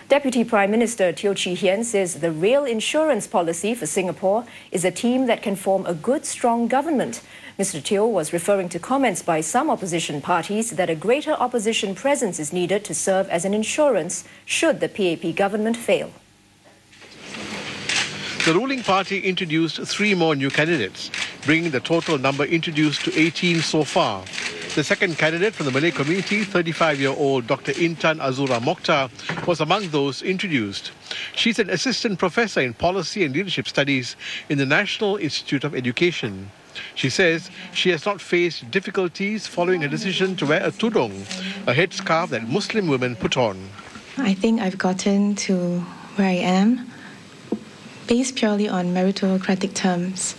Deputy Prime Minister Teo Chee Hea says the real insurance policy for Singapore is a team that can form a good, strong government. Mr. Teo was referring to comments by some opposition parties that a greater opposition presence is needed to serve as an insurance should the PAP government fail. The ruling party introduced 3 more new candidates, bringing the total number introduced to 18 so far. The second candidate from the Malay community, 35-year-old Dr. Intan Azura Mokhtar, was among those introduced. She's an assistant professor in policy and leadership studies in the National Institute of Education. She says she has not faced difficulties following her decision to wear a tudung, a headscarf that Muslim women put on. I think I've gotten to where I am based purely on meritocratic terms.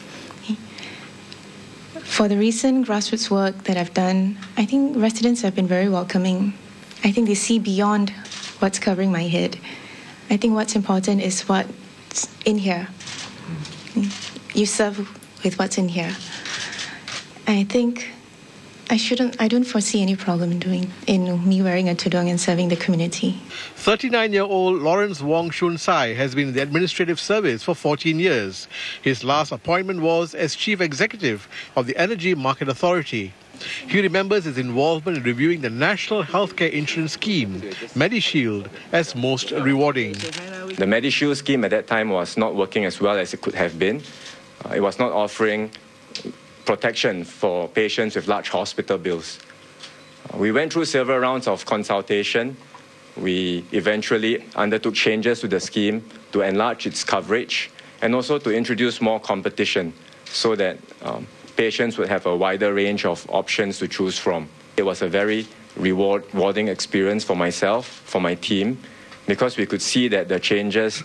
For the recent grassroots work that I've done, I think residents have been very welcoming. I think they see beyond what's covering my head. I think what's important is what's in here. You serve with what's in here. I think I don't foresee any problem in me wearing a tudung and serving the community. 39-year-old Lawrence Wong Shun Sai has been in the administrative service for 14 years. His last appointment was as Chief Executive of the Energy Market Authority. He remembers his involvement in reviewing the National Healthcare Insurance Scheme, MediShield, as most rewarding. The MediShield scheme at that time was not working as well as it could have been. It was not offering protection for patients with large hospital bills. We went through several rounds of consultation. We eventually undertook changes to the scheme to enlarge its coverage and also to introduce more competition so that patients would have a wider range of options to choose from. It was a very rewarding experience for myself, for my team, because we could see that the changes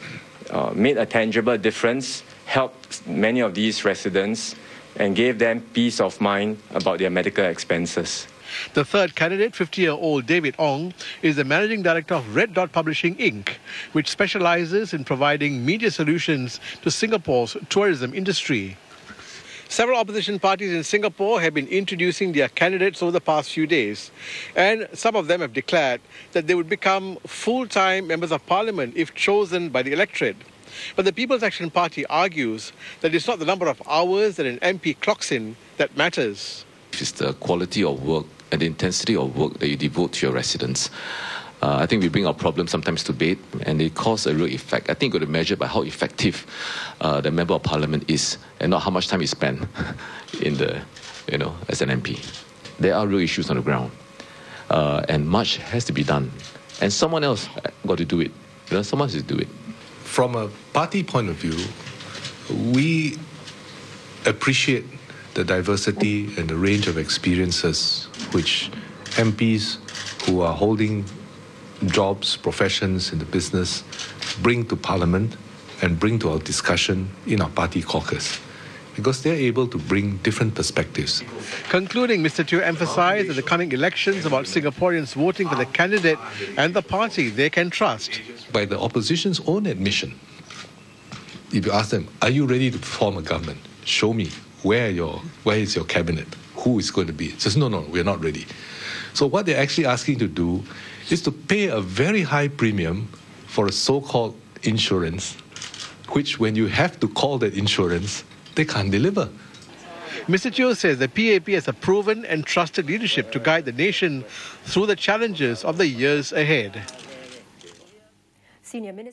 made a tangible difference, helped many of these residents and gave them peace of mind about their medical expenses. The third candidate, 50-year-old David Ong, is the Managing Director of Red Dot Publishing Inc., which specializes in providing media solutions to Singapore's tourism industry. Several opposition parties in Singapore have been introducing their candidates over the past few days, and some of them have declared that they would become full-time members of parliament if chosen by the electorate. But the People's Action Party argues that it's not the number of hours that an MP clocks in that matters. It's the quality of work and the intensity of work that you devote to your residents. I think we bring our problems sometimes to bed and they cause a real effect. I think you've got to measure by how effective the Member of Parliament is and not how much time he spent in the, as an MP. There are real issues on the ground and much has to be done. And someone else got to do it. Someone has to do it. From a party point of view, we appreciate the diversity and the range of experiences which MPs who are holding jobs, professions in the business bring to Parliament and bring to our discussion in our party caucus, because they're able to bring different perspectives. Concluding, Mr. Teo emphasized that the coming elections about Singaporeans voting for the candidate and the party they can trust. By the opposition's own admission, if you ask them, are you ready to form a government? Show me, where is your cabinet? Who is going to be? It says, no, we're not ready. So what they're actually asking to do is to pay a very high premium for a so-called insurance, which when you have to call that insurance, they can't deliver. Mr. Teo says the PAP has a proven and trusted leadership to guide the nation through the challenges of the years ahead. Senior Minister